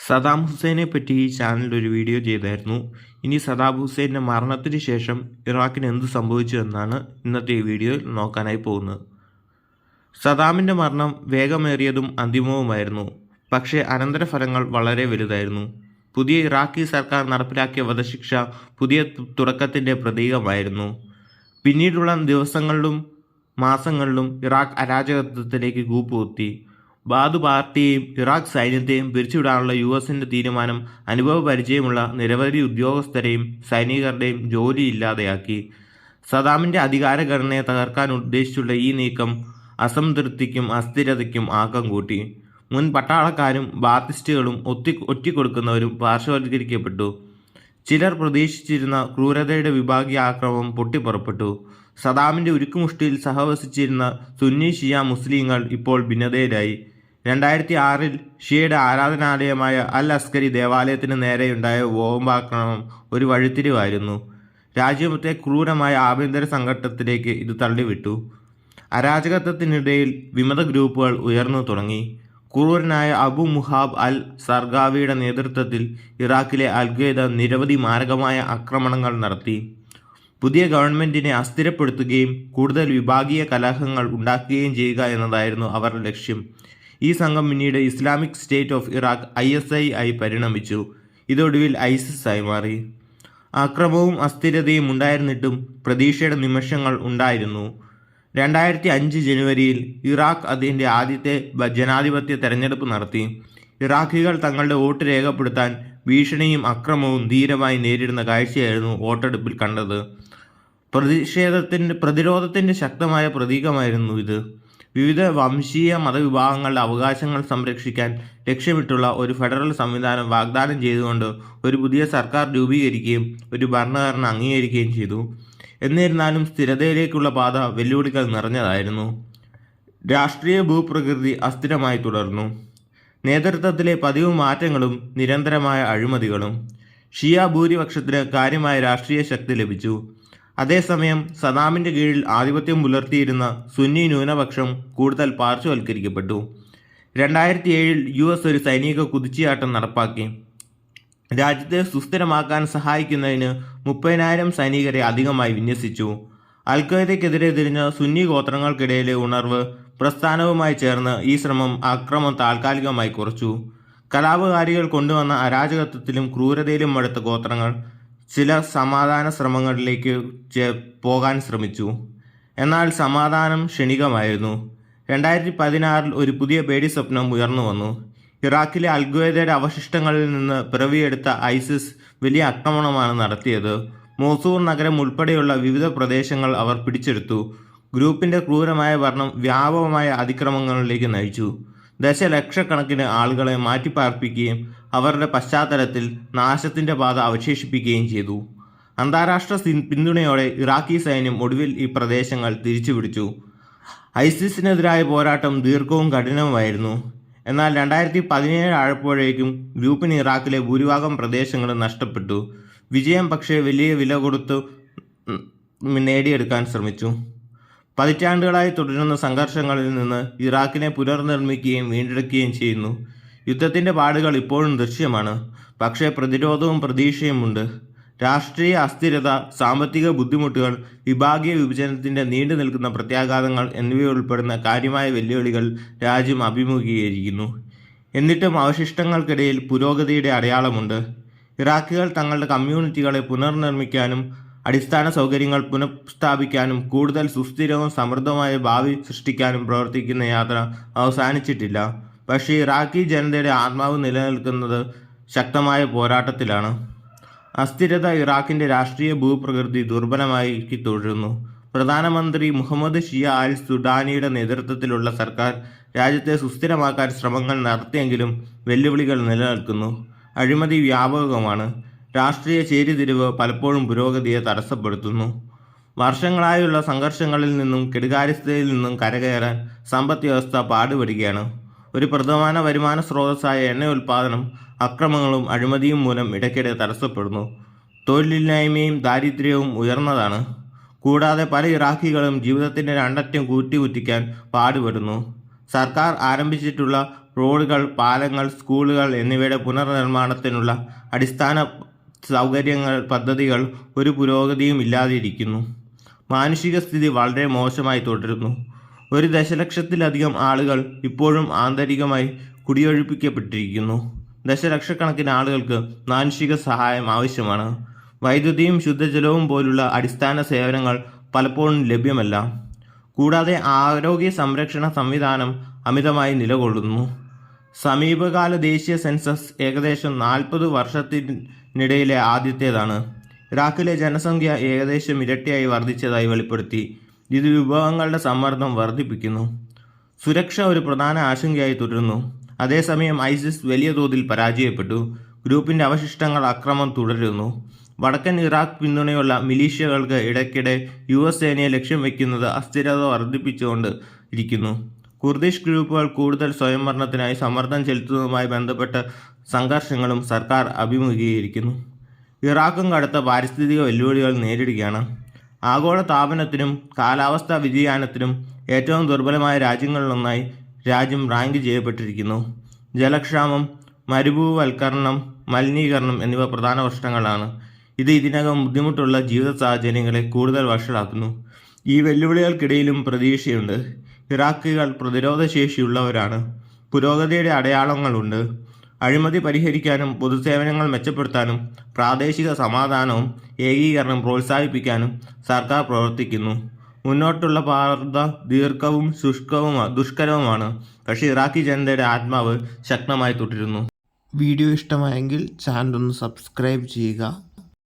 സദാം ഹുസൈനെ പറ്റി ഈ ചാനലിൽ ഒരു വീഡിയോ ചെയ്തായിരുന്നു. ഇനി സദാം ഹുസൈൻ്റെ മരണത്തിന് ശേഷം ഇറാഖിന് എന്ത് സംഭവിച്ചു എന്നാണ് ഇന്നത്തെ ഈ വീഡിയോയിൽ നോക്കാനായി പോകുന്നത്. സദാമിൻ്റെ മരണം വേഗമേറിയതും അന്തിമവുമായിരുന്നു. പക്ഷേ അനന്തരഫലങ്ങൾ വളരെ വലുതായിരുന്നു. പുതിയ ഇറാഖി സർക്കാർ നടപ്പിലാക്കിയ വധശിക്ഷ പുതിയ തുടക്കത്തിൻ്റെ പ്രതീകമായിരുന്നു. പിന്നീടുള്ള ദിവസങ്ങളിലും മാസങ്ങളിലും ഇറാഖ് അരാജകത്വത്തിലേക്ക് കൂപ്പുകുത്തി. ബാദ് പാർട്ടിയെയും ഇറാഖ് സൈന്യത്തെയും പിരിച്ചുവിടാനുള്ള യുഎസിൻ്റെ തീരുമാനം അനുഭവ പരിചയമുള്ള നിരവധി ഉദ്യോഗസ്ഥരെയും സൈനികരുടെയും ജോലി ഇല്ലാതെയാക്കി. സദാമിൻ്റെ അധികാരഘടനയെ തകർക്കാൻ ഉദ്ദേശിച്ചുള്ള ഈ നീക്കം അസംതൃപ്തിക്കും അസ്ഥിരതയ്ക്കും ആക്കം കൂട്ടി. മുൻ പട്ടാളക്കാരും ബാത്തിസ്റ്റുകളും ഒറ്റിക്കൊടുക്കുന്നവരും പാർശ്വവൽക്കരിക്കപ്പെട്ടു. ചിലർ പ്രതീക്ഷിച്ചിരുന്ന ക്രൂരതയുടെ വിഭാഗീയ ആക്രമണം പൊട്ടിപ്പുറപ്പെട്ടു. സദാമിൻ്റെ ഉരുക്കുമുഷ്ടിയിൽ സഹവസിച്ചിരുന്ന സുന്നി ഷിയ മുസ്ലിങ്ങൾ ഇപ്പോൾ ഭിന്നതയിലായി. 2006 ഷിയയുടെ ആരാധനാലയമായ അൽ അസ്കരി ദേവാലയത്തിന് നേരെയുണ്ടായ ബോംബാക്രമണം ഒരു വഴിത്തിരിവായിരുന്നു. രാജ്യമത്തെ ക്രൂരമായ ആഭ്യന്തര സംഘട്ടനത്തിലേക്ക് ഇത് തള്ളിവിട്ടു. അരാജകത്വത്തിനിടയിൽ വിമത ഗ്രൂപ്പുകൾ ഉയർന്നു തുടങ്ങി. ക്രൂരനായ അബു മുഹാബ് അൽ സർഗാവിയുടെ നേതൃത്വത്തിൽ ഇറാഖിലെ അൽ-ഖ്വയ്ദ നിരവധി മാരകമായ ആക്രമണങ്ങൾ നടത്തി. പുതിയ ഗവൺമെൻറ്റിനെ അസ്ഥിരപ്പെടുത്തുകയും കൂടുതൽ വിഭാഗീയ കലഹങ്ങൾ ഉണ്ടാക്കുകയും ചെയ്യുക എന്നതായിരുന്നു അവരുടെ ലക്ഷ്യം. ഈ സംഘം പിന്നീട് Islamic state of Iraq ISI ആയി പരിണമിച്ചു. ഇതൊടുവിൽ ISIS ആയി മാറി. അക്രമവും അസ്ഥിരതയും ഉണ്ടായിരുന്നിട്ടും പ്രതീക്ഷയുടെ നിമിഷങ്ങൾ ഉണ്ടായിരുന്നു. 2005 ജനുവരിയിൽ ഇറാഖ് അതിൻ്റെ ആദ്യത്തെ ജനാധിപത്യ തെരഞ്ഞെടുപ്പ് നടത്തി. ഇറാഖികൾ തങ്ങളുടെ വോട്ട് രേഖപ്പെടുത്താൻ ഭീഷണിയും അക്രമവും ധീരമായി നേരിടുന്ന കാഴ്ചയായിരുന്നു വോട്ടെടുപ്പിൽ കണ്ടത്. പ്രതിരോധത്തിൻ്റെ ശക്തമായ പ്രതീകമായിരുന്നു ഇത്. വിവിധ വംശീയ മതവിഭാഗങ്ങളുടെ അവകാശങ്ങൾ സംരക്ഷിക്കാൻ ലക്ഷ്യമിട്ടുള്ള ഒരു ഫെഡറൽ സംവിധാനം വാഗ്ദാനം ചെയ്തുകൊണ്ട് ഒരു പുതിയ സർക്കാർ രൂപീകരിക്കുകയും ഒരു ഭരണഘടന അംഗീകരിക്കുകയും ചെയ്തു. എന്നിരുന്നാലും സ്ഥിരതയിലേക്കുള്ള പാത വെല്ലുവിളികൾ നിറഞ്ഞതായിരുന്നു. രാഷ്ട്രീയ ഭൂപ്രകൃതി അസ്ഥിരമായി തുടർന്നു. നേതൃത്വത്തിലെ പതിവ് മാറ്റങ്ങളും നിരന്തരമായ അഴിമതികളും. ഷിയ ഭൂരിപക്ഷത്തിന് കാര്യമായ രാഷ്ട്രീയ ശക്തി ലഭിച്ചു. അതേസമയം സദാമിൻ്റെ കീഴിൽ ആധിപത്യം പുലർത്തിയിരുന്ന സുന്നി ന്യൂനപക്ഷം കൂടുതൽ പാർശ്വവൽക്കരിക്കപ്പെട്ടു. 2007 US ഒരു സൈനിക കുതിച്ചുചാട്ടം നടപ്പാക്കി. രാജ്യത്തെ സുസ്ഥിരമാക്കാൻ സഹായിക്കുന്നതിന് 30,000 സൈനികരെ അധികമായി വിന്യസിച്ചു. അൽ-ഖ്വയ്ദയ്ക്കെതിരെ തിരിഞ്ഞ സുന്നി ഗോത്രങ്ങൾക്കിടയിലെ ഉണർവ് പ്രസ്ഥാനവുമായി ചേർന്ന് ഈ ആക്രമണം താൽക്കാലികമായി കുറച്ചു. കലാപകാരികൾ കൊണ്ടുവന്ന അരാജകത്വത്തിലും ക്രൂരതയിലും മടുത്ത ഗോത്രങ്ങൾ ചില സമാധാന ശ്രമങ്ങളിലേക്ക് പോകാൻ ശ്രമിച്ചു. എന്നാൽ സമാധാനം ക്ഷണികമായിരുന്നു. 2016 ഒരു പുതിയ പേടി സ്വപ്നം ഉയർന്നു വന്നു. ഇറാഖിലെ അൽ-ഖ്വയ്ദയുടെ അവശിഷ്ടങ്ങളിൽ നിന്ന് പിറവിയെടുത്ത ISIS വലിയ ആക്രമണമാണ് നടത്തിയത്. മോസൂർ നഗരം ഉൾപ്പെടെയുള്ള വിവിധ പ്രദേശങ്ങൾ അവർ പിടിച്ചെടുത്തു. ഗ്രൂപ്പിൻ്റെ ക്രൂരമായ ഭരണം വ്യാപകമായ അതിക്രമങ്ങളിലേക്ക് നയിച്ചു. ദശലക്ഷക്കണക്കിന് ആളുകളെ മാറ്റിപ്പാർപ്പിക്കുകയും അവരുടെ പശ്ചാത്തലത്തിൽ നാശത്തിൻ്റെ പാത അവശേഷിപ്പിക്കുകയും ചെയ്തു. അന്താരാഷ്ട്ര പിന്തുണയോടെ ഇറാഖി സൈന്യം ഒടുവിൽ ഈ പ്രദേശങ്ങൾ തിരിച്ചുപിടിച്ചു. ISISനെതിരായ പോരാട്ടം ദീർഘവും കഠിനവുമായിരുന്നു. എന്നാൽ 2017 ആയപ്പോഴേക്കും ഗ്രൂപ്പിന് ഇറാഖിലെ ഭൂരിഭാഗം പ്രദേശങ്ങളും നഷ്ടപ്പെട്ടു. വിജയം പക്ഷേ വലിയ വില കൊടുത്തു നേടിയെടുക്കാൻ ശ്രമിച്ചു. പതിറ്റാണ്ടുകളായി തുടരുന്ന സംഘർഷങ്ങളിൽ നിന്ന് ഇറാഖിനെ പുനർനിർമ്മിക്കുകയും വീണ്ടെടുക്കുകയും ചെയ്യുന്നു. യുദ്ധത്തിൻ്റെ പാടുകൾ ഇപ്പോഴും ദൃശ്യമാണ്. പക്ഷേ പ്രതിരോധവും പ്രതീക്ഷയുമുണ്ട്. രാഷ്ട്രീയ അസ്ഥിരത, സാമ്പത്തിക ബുദ്ധിമുട്ടുകൾ, വിഭാഗീയ വിഭജനത്തിൻ്റെ നീണ്ടു നിൽക്കുന്ന പ്രത്യാഘാതങ്ങൾ എന്നിവയുൾപ്പെടുന്ന കാര്യമായ വെല്ലുവിളികൾ രാജ്യം അഭിമുഖീകരിക്കുന്നു. എന്നിട്ടും അവശിഷ്ടങ്ങൾക്കിടയിൽ പുരോഗതിയുടെ അടയാളമുണ്ട്. ഇറാഖികൾ തങ്ങളുടെ കമ്മ്യൂണിറ്റികളെ പുനർനിർമ്മിക്കാനും അടിസ്ഥാന സൗകര്യങ്ങൾ പുനഃസ്ഥാപിക്കാനും കൂടുതൽ സുസ്ഥിരവും സമൃദ്ധമായ ഭാവി സൃഷ്ടിക്കാനും പ്രവർത്തിക്കുന്ന യാത്ര അവസാനിച്ചിട്ടില്ല. പക്ഷേ ഇറാഖി ജനതയുടെ ആത്മാവ് നിലനിൽക്കുന്നത് ശക്തമായ പോരാട്ടത്തിലാണ്. അസ്ഥിരത ഇറാഖിൻ്റെ രാഷ്ട്രീയ ഭൂപ്രകൃതി ദുർബലമായി തുടരുന്നു. പ്രധാനമന്ത്രി മുഹമ്മദ് ഷിയ അൽ സുഡാനിയുടെ നേതൃത്വത്തിലുള്ള സർക്കാർ രാജ്യത്തെ സുസ്ഥിരമാക്കാൻ ശ്രമങ്ങൾ നടത്തിയെങ്കിലും വെല്ലുവിളികൾ നിലനിൽക്കുന്നു. അഴിമതി വ്യാപകമാണ്. രാഷ്ട്രീയ ചേരിതിരിവ് പലപ്പോഴും പുരോഗതിയെ തടസ്സപ്പെടുത്തുന്നു. വർഷങ്ങളായുള്ള സംഘർഷങ്ങളിൽ നിന്നും കെടുകാര്യസ്ഥതയിൽ നിന്നും കരകയറാൻ സമ്പദ് വ്യവസ്ഥ പാടുപെടുകയാണ്. ഒരു പ്രധാന വരുമാന സ്രോതസ്സായ എണ്ണ ഉൽപ്പാദനം അക്രമങ്ങളും അഴിമതിയും മൂലം ഇടയ്ക്കിടെ തടസ്സപ്പെടുന്നു. തൊഴിലില്ലായ്മയും ദാരിദ്ര്യവും ഉയർന്നതാണ്. കൂടാതെ പല ഇറാഖികളും ജീവിതത്തിൻ്റെ രണ്ടറ്റം കൂട്ടിമുറ്റിക്കാൻ പാടുപെടുന്നു. സർക്കാർ ആരംഭിച്ചിട്ടുള്ള റോഡുകൾ, പാലങ്ങൾ, സ്കൂളുകൾ എന്നിവയുടെ പുനർനിർമ്മാണത്തിനുള്ള അടിസ്ഥാന പദ്ധതികൾ ഒരു പുരോഗതിയും ഇല്ലാതിരിക്കുന്നു. മാനുഷിക സ്ഥിതി വളരെ മോശമായി തുടരുന്നു. 1 ദശലക്ഷത്തിലധികം ആളുകൾ ഇപ്പോഴും ആന്തരികമായി കുടിയൊഴിപ്പിക്കപ്പെട്ടിരിക്കുന്നു. ദശലക്ഷക്കണക്കിന് ആളുകൾക്ക് മാനുഷിക സഹായം ആവശ്യമാണ്. വൈദ്യുതിയും ശുദ്ധജലവും പോലുള്ള അടിസ്ഥാന സേവനങ്ങൾ പലപ്പോഴും ലഭ്യമല്ല. കൂടാതെ ആരോഗ്യ സംരക്ഷണ സംവിധാനം അമിതമായി നിലകൊള്ളുന്നു. സമീപകാല ദേശീയ സെൻസസ് ഏകദേശം 40 വർഷത്തിനിടയിലെ ആദ്യത്തേതാണ്. ഇറാഖിലെ ജനസംഖ്യ ഏകദേശം ഇരട്ടിയായി വർദ്ധിച്ചതായി വെളിപ്പെടുത്തി. ഇത് വിഭവങ്ങളുടെ സമ്മർദ്ദം വർദ്ധിപ്പിക്കുന്നു. സുരക്ഷ ഒരു പ്രധാന ആശങ്കയായി തുടരുന്നു. അതേസമയം ഐസിസ് വലിയ തോതിൽ പരാജയപ്പെട്ടു. ഗ്രൂപ്പിന്റെ അവശിഷ്ടങ്ങൾ ആക്രമണം തുടരുന്നു. വടക്കൻ ഇറാഖ് പിന്തുണയുള്ള മിലീഷ്യകൾക്ക് ഇടയ്ക്കിടെ US സേനയെ ലക്ഷ്യം വയ്ക്കുന്നത് അസ്ഥിരത വർദ്ധിപ്പിച്ചുകൊണ്ട് ഇരിക്കുന്നു. കുർദിഷ് ഗ്രൂപ്പുകൾ കൂടുതൽ സ്വയംഭരണത്തിനായി സമ്മർദ്ദം ചെലുത്തുന്നതുമായി ബന്ധപ്പെട്ട സംഘർഷങ്ങളും സർക്കാർ അഭിമുഖീകരിക്കുന്നു. ഇറാഖും കടുത്ത പാരിസ്ഥിതിക വെല്ലുവിളികൾ നേരിടുകയാണ്. ആഗോള താപനത്തിനും കാലാവസ്ഥാ വ്യതിയാനത്തിനും ഏറ്റവും ദുർബലമായ രാജ്യങ്ങളിലൊന്നായി രാജ്യം റാങ്ക് ചെയ്യപ്പെട്ടിരിക്കുന്നു. ജലക്ഷാമം, മരുഭൂവൽക്കരണം, മലിനീകരണം എന്നിവ പ്രധാന പ്രശ്നങ്ങളാണ്. ഇത് ഇതിനകം ബുദ്ധിമുട്ടുള്ള ജീവിത സാഹചര്യങ്ങളെ കൂടുതൽ വഷളാക്കുന്നു. ഈ വെല്ലുവിളികൾക്കിടയിലും പ്രതീക്ഷയുണ്ട്. ഇറാഖികൾ പ്രതിരോധശേഷിയുള്ളവരാണ്. പുരോഗതിയുടെ അടയാളങ്ങളുണ്ട്. അഴിമതി പരിഹരിക്കാനും പൊതുസേവനങ്ങൾ മെച്ചപ്പെടുത്താനും പ്രാദേശിക സമാധാനവും ഏകീകരണം പ്രോത്സാഹിപ്പിക്കാനും സർക്കാർ പ്രവർത്തിക്കുന്നു. മുന്നോട്ടുള്ള പാത ദീർഘവും ദുഷ്കരവുമാണ്. പക്ഷേ ഇറാഖി ജനതയുടെ ആത്മാവ് ശക്തമായി തുടരുന്നു. വീഡിയോ ഇഷ്ടമായെങ്കിൽ ചാനൽ ഒന്ന് സബ്സ്ക്രൈബ് ചെയ്യുക.